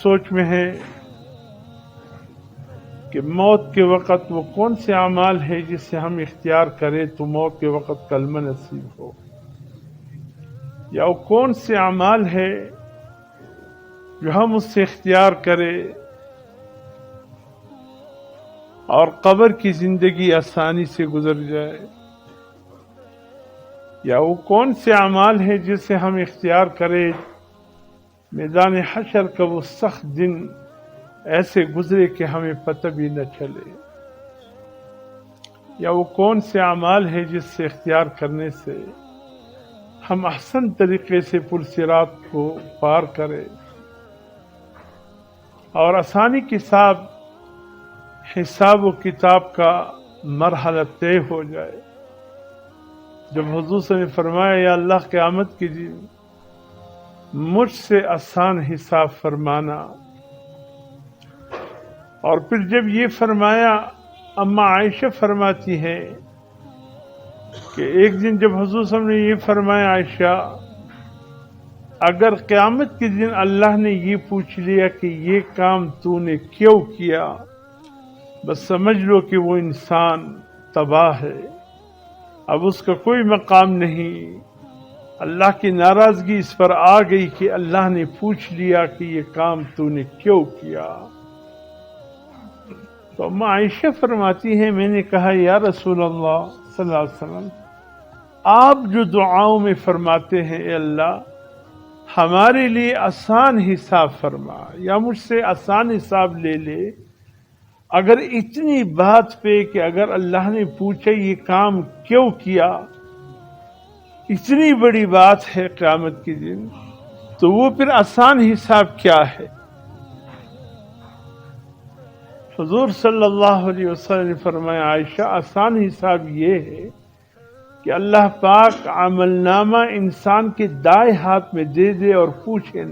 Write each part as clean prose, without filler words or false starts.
سوچ میں ہے کہ موت کے وقت وہ کون سے اعمال ہے جس سے ہم اختیار کریں تو موت کے وقت کلمہ نصیب ہو، یا وہ کون سے اعمال ہے جو ہم اس سے اختیار کریں اور قبر کی زندگی آسانی سے گزر جائے، یا وہ کون سے اعمال ہے جس سے ہم اختیار کریں میدان حشر کا وہ سخت دن ایسے گزرے کہ ہمیں پتہ بھی نہ چلے، یا وہ کون سے اعمال ہے جس سے اختیار کرنے سے ہم احسن طریقے سے پل صراط کو پار کریں اور آسانی کے ساتھ حساب و کتاب کا مرحلہ طے ہو جائے۔ جب حضور صلی اللہ علیہ وسلم نے فرمایا یا اللہ قیامت کے دن مجھ سے آسان حساب فرمانا، اور پھر جب یہ فرمایا اما عائشہ فرماتی ہے کہ ایک دن جب حضور صلی اللہ علیہ وسلم نے یہ فرمایا عائشہ اگر قیامت کے دن اللہ نے یہ پوچھ لیا کہ یہ کام تو نے کیوں کیا، بس سمجھ لو کہ وہ انسان تباہ ہے، اب اس کا کوئی مقام نہیں، اللہ کی ناراضگی اس پر آ گئی کہ اللہ نے پوچھ لیا کہ یہ کام تو نے کیوں کیا۔ تو اما عائشہ فرماتی ہے میں نے کہا یا رسول اللہ صلی اللہ علیہ وسلم آپ جو دعاؤں میں فرماتے ہیں اے اللہ ہمارے لیے آسان حساب فرما یا مجھ سے آسان حساب لے لے، اگر اتنی بات پہ کہ اگر اللہ نے پوچھا یہ کام کیوں کیا، اتنی بڑی بات ہے قیامت کے دن، تو وہ پھر آسان حساب کیا ہے؟ حضور صلی اللہ علیہ وسلم نے فرمایا عائشہ آسان حساب یہ ہے کہ اللہ پاک عمل نامہ انسان کے دائیں ہاتھ میں دے دے اور پوچھے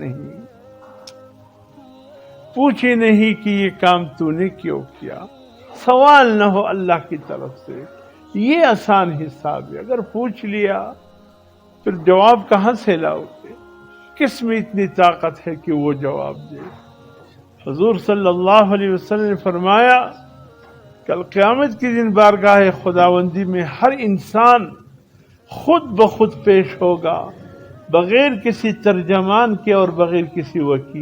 نہیں کہ یہ کام تو نے کیوں کیا، سوال نہ ہو اللہ کی طرف سے، یہ آسان حساب ہے۔ اگر پوچھ لیا پھر جواب کہاں سے لاؤ گے؟ کس میں اتنی طاقت ہے کہ وہ جواب دے؟ حضور صلی اللہ علیہ وسلم نے فرمایا کل قیامت کے دن بارگاہ خداوندی میں ہر انسان خود بخود پیش ہوگا بغیر کسی ترجمان کے اور بغیر کسی وکیل